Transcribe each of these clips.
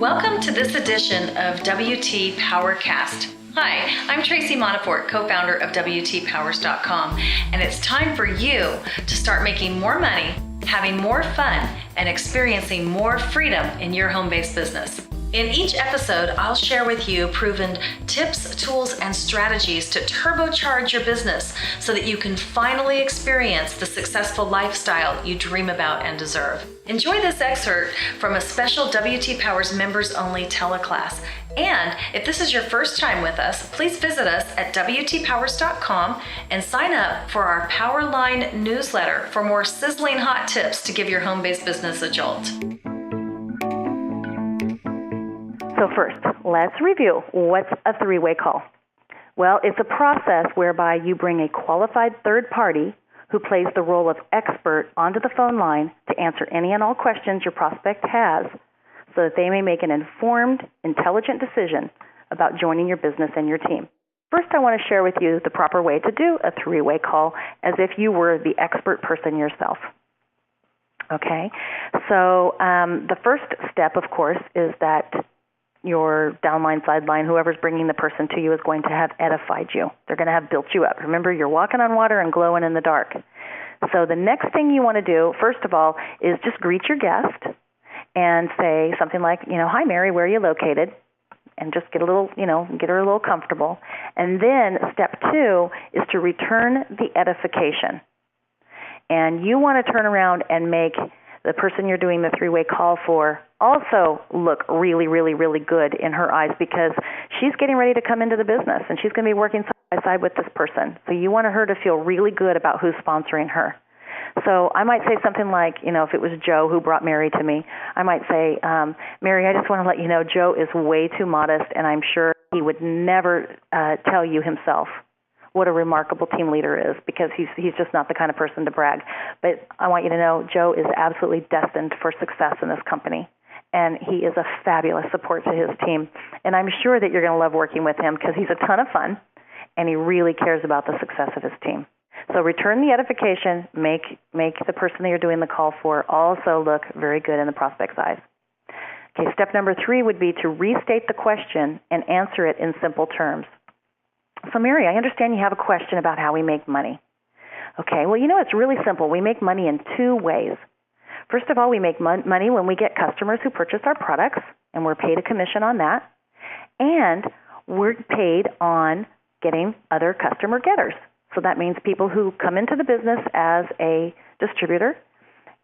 Welcome to this edition of WT Powercast. Hi, I'm Tracy Montefiore, co-founder of WTPowers.com, and it's time for you to start making more money, having more fun, and experiencing more freedom in your home-based business. In each episode, I'll share with you proven tips, tools, and strategies to turbocharge your business so that you can finally experience the successful lifestyle you dream about and deserve. Enjoy this excerpt from a special WT Powers members-only teleclass. And if this is your first time with us, please visit us at WTPowers.com and sign up for our Powerline newsletter for more sizzling hot tips to give your home-based business a jolt. So first, let's review. What's a three-way call? Well, it's a process whereby you bring a qualified third party who plays the role of expert onto the phone line to answer any and all questions your prospect has so that they may make an informed, intelligent decision about joining your business and your team. First, I want to share with you the proper way to do a three-way call as if you were the expert person yourself. Okay? So the first step, of course, is that your downline, sideline, whoever's bringing the person to you is going to have edified you. They're going to have built you up. Remember, you're walking on water and glowing in the dark. So the next thing you want to do, first of all, is just greet your guest and say something like, hi, Mary, where are you located? And just get a little, get her a little comfortable. And then step two is to return the edification. And you want to turn around and make the person you're doing the three-way call for also look really, really, really good in her eyes because she's getting ready to come into the business and she's going to be working side by side with this person. So you want her to feel really good about who's sponsoring her. So I might say something like, if it was Joe who brought Mary to me, I might say, Mary, I just want to let you know Joe is way too modest and I'm sure he would never tell you himself what a remarkable team leader is because he's just not the kind of person to brag. But I want you to know Joe is absolutely destined for success in this company. And he is a fabulous support to his team. And I'm sure that you're going to love working with him because he's a ton of fun and he really cares about the success of his team. So return the edification, make the person that you're doing the call for also look very good in the prospect's eyes. Okay, step number 3 would be to restate the question and answer it in simple terms. So, Mary, I understand you have a question about how we make money. Okay, well, it's really simple. We make money in 2 ways. First of all, we make money when we get customers who purchase our products, and we're paid a commission on that. And we're paid on getting other customer getters. So that means people who come into the business as a distributor,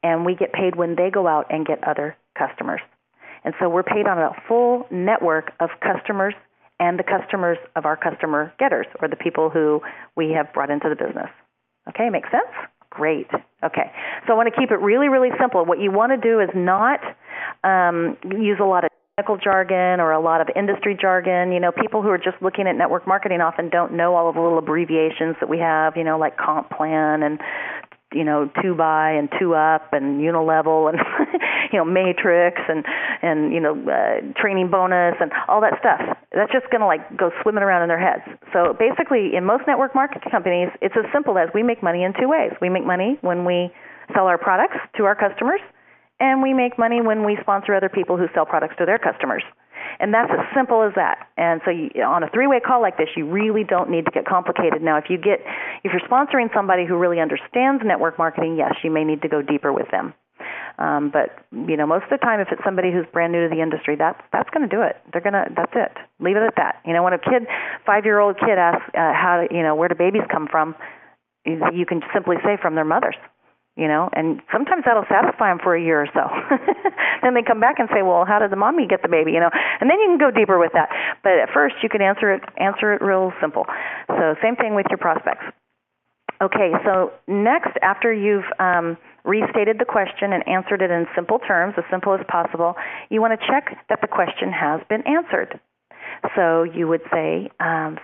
and we get paid when they go out and get other customers. And so we're paid on a full network of customers and the customers of our customer getters, or the people who we have brought into the business. Okay, makes sense? Great. Okay, so I want to keep it really, really simple. What you want to do is not use a lot of technical jargon or a lot of industry jargon. People who are just looking at network marketing often don't know all of the little abbreviations that we have, like comp plan and 2-buy and 2-up and unilevel and matrix and training bonus and all that stuff. That's just going to go swimming around in their heads. So basically, in most network marketing companies, it's as simple as we make money in 2 ways. We make money when we sell our products to our customers, and we make money when we sponsor other people who sell products to their customers. And that's as simple as that. And so on a 3-way call like this, you really don't need to get complicated. Now, if you're sponsoring somebody who really understands network marketing, yes, you may need to go deeper with them. But most of the time, if it's somebody who's brand new to the industry, that's going to do it. That's it. Leave it at that. When a 5-year-old kid asks where do babies come from, you can simply say from their mothers. And sometimes that'll satisfy them for a year or so. Then they come back and say, well, how did the mommy get the baby, And then you can go deeper with that. But at first, you can answer it real simple. So same thing with your prospects. Okay, so next, after you've restated the question and answered it in simple terms, as simple as possible, you want to check that the question has been answered. So you would say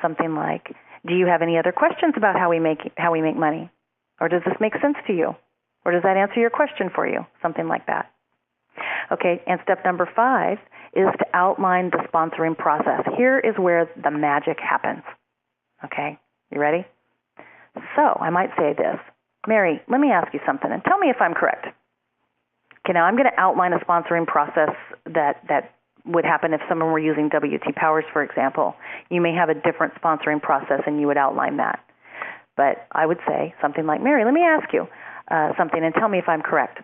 something like, do you have any other questions about how we make money? Or does this make sense to you? Or does that answer your question for you? Something like that. Okay, and step number 5 is to outline the sponsoring process. Here is where the magic happens. Okay, you ready? So I might say this. Mary, let me ask you something, and tell me if I'm correct. Okay, now I'm going to outline a sponsoring process that would happen if someone were using WT Powers, for example. You may have a different sponsoring process, and you would outline that. But I would say something like, Mary, let me ask you something and tell me if I'm correct.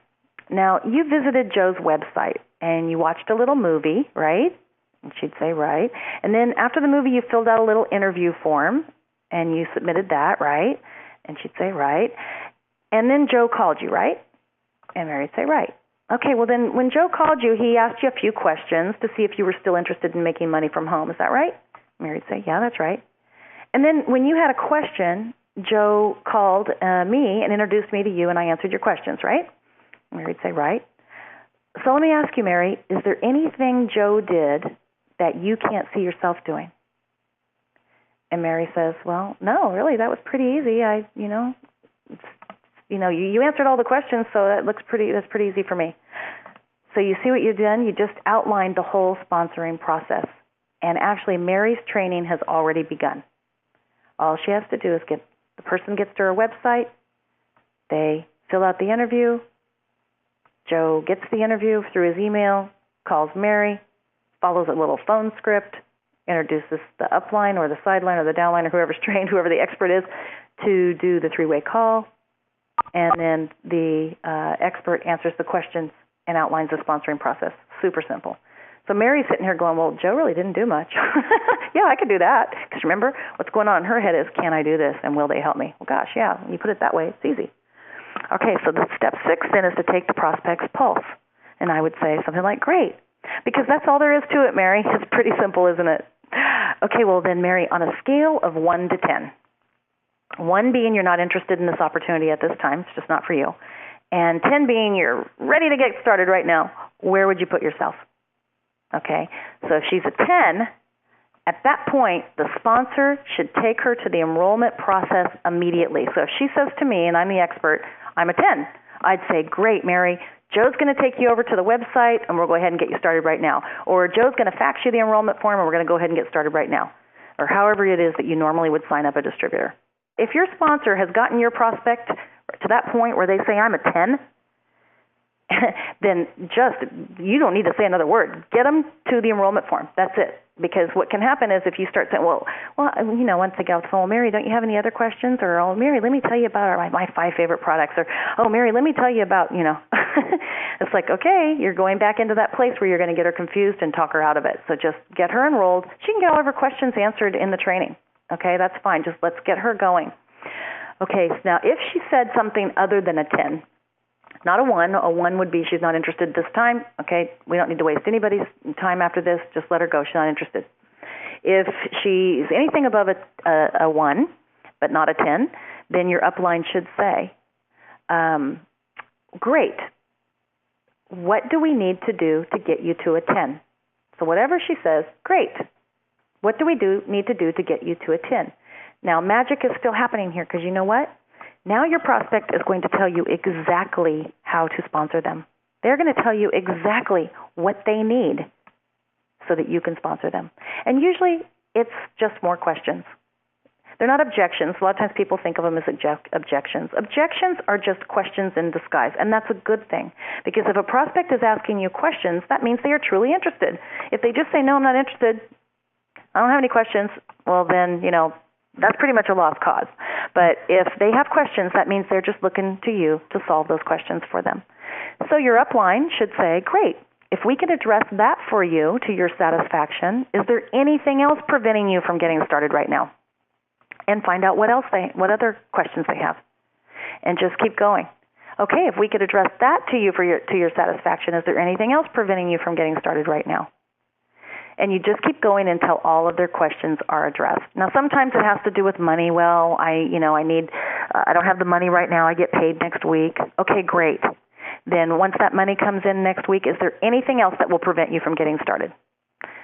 Now, you visited Joe's website, and you watched a little movie, right? And she'd say, right. And then after the movie, you filled out a little interview form, and you submitted that, right? And she'd say, right. And then Joe called you, right? And Mary'd say, right. Okay, well then when Joe called you, he asked you a few questions to see if you were still interested in making money from home. Is that right? Mary'd say, yeah, that's right. And then when you had a question, Joe called me and introduced me to you, and I answered your questions, right? Mary'd say, right. So let me ask you, Mary, is there anything Joe did that you can't see yourself doing? And Mary says, well, no, really, that was pretty easy. You answered all the questions, so that's pretty easy for me. So you see what you've done? You just outlined the whole sponsoring process. And actually, Mary's training has already begun. All she has to do is the person gets to her website, they fill out the interview, Joe gets the interview through his email, calls Mary, follows a little phone script, introduces the upline or the sideline or the downline or whoever's trained, whoever the expert is, to do the three-way call. And then the expert answers the questions and outlines the sponsoring process. Super simple. So Mary's sitting here going, well, Joe really didn't do much. Yeah, I could do that. Because remember, what's going on in her head is, can I do this and will they help me? Well, gosh, yeah, when you put it that way, it's easy. Okay, so the step 6 then is to take the prospect's pulse. And I would say something like, great. Because that's all there is to it, Mary. It's pretty simple, isn't it? Okay, well then, Mary, on a scale of 1 to 10, 1 being you're not interested in this opportunity at this time, it's just not for you, and 10 being you're ready to get started right now, where would you put yourself? Okay, so if she's a 10, at that point, the sponsor should take her to the enrollment process immediately. So if she says to me, and I'm the expert, I'm a 10, I'd say, great, Mary, Joe's going to take you over to the website, and we'll go ahead and get you started right now. Or Joe's going to fax you the enrollment form, and we're going to go ahead and get started right now. Or however it is that you normally would sign up a distributor. If your sponsor has gotten your prospect to that point where they say, I'm a 10, then you don't need to say another word. Get them to the enrollment form. That's it. Because what can happen is if you start saying, once they get off the phone, Mary, don't you have any other questions? Or, oh, Mary, let me tell you about my 5 favorite products. Or, oh, Mary, let me tell you about, It's like, okay, you're going back into that place where you're going to get her confused and talk her out of it. So just get her enrolled. She can get all of her questions answered in the training. Okay, that's fine. Just let's get her going. Okay, so now if she said something other than a 10, not a 1. A 1 would be she's not interested this time. Okay, we don't need to waste anybody's time after this. Just let her go. She's not interested. If she's anything above a 1, but not a 10, then your upline should say, great. What do we need to do to get you to a 10? So whatever she says, great. What do we need to do to get you to a 10? Now, magic is still happening here because you know what? Now your prospect is going to tell you exactly how to sponsor them. They're going to tell you exactly what they need so that you can sponsor them. And usually it's just more questions. They're not objections. A lot of times people think of them as objections. Objections are just questions in disguise, and that's a good thing. Because if a prospect is asking you questions, that means they are truly interested. If they just say, no, I'm not interested, I don't have any questions, well then, that's pretty much a lost cause. But if they have questions, that means they're just looking to you to solve those questions for them. So your upline should say, great, if we can address that for you to your satisfaction, is there anything else preventing you from getting started right now? And find out what other questions they have. And just keep going. Okay, if we could address that to your satisfaction, is there anything else preventing you from getting started right now? And you just keep going until all of their questions are addressed. Now, sometimes it has to do with money. Well, I don't have the money right now. I get paid next week. Okay, great. Then once that money comes in next week, is there anything else that will prevent you from getting started?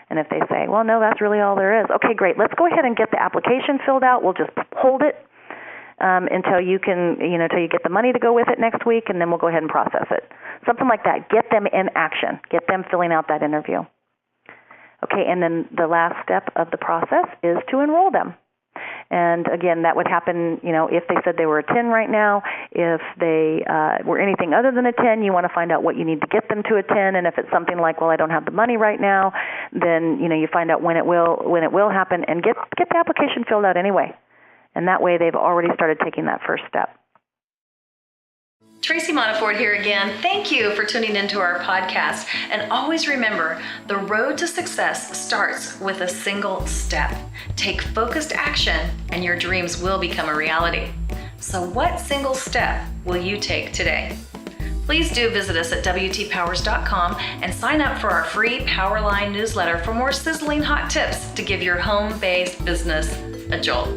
And if they say, well, no, that's really all there is. Okay, great. Let's go ahead and get the application filled out. We'll just hold it until you get the money to go with it next week, and then we'll go ahead and process it. Something like that. Get them in action. Get them filling out that interview. Okay, and then the last step of the process is to enroll them. And again, that would happen, if they said they were a 10 right now. If they were anything other than a 10, you want to find out what you need to get them to a 10. And if it's something like, well, I don't have the money right now, then, you find out when it will happen and get the application filled out anyway. And that way they've already started taking that first step. Tracy Montefort here again. Thank you for tuning into our podcast. And always remember, the road to success starts with a single step. Take focused action and your dreams will become a reality. So what single step will you take today? Please do visit us at WTPowers.com and sign up for our free Powerline newsletter for more sizzling hot tips to give your home-based business a jolt.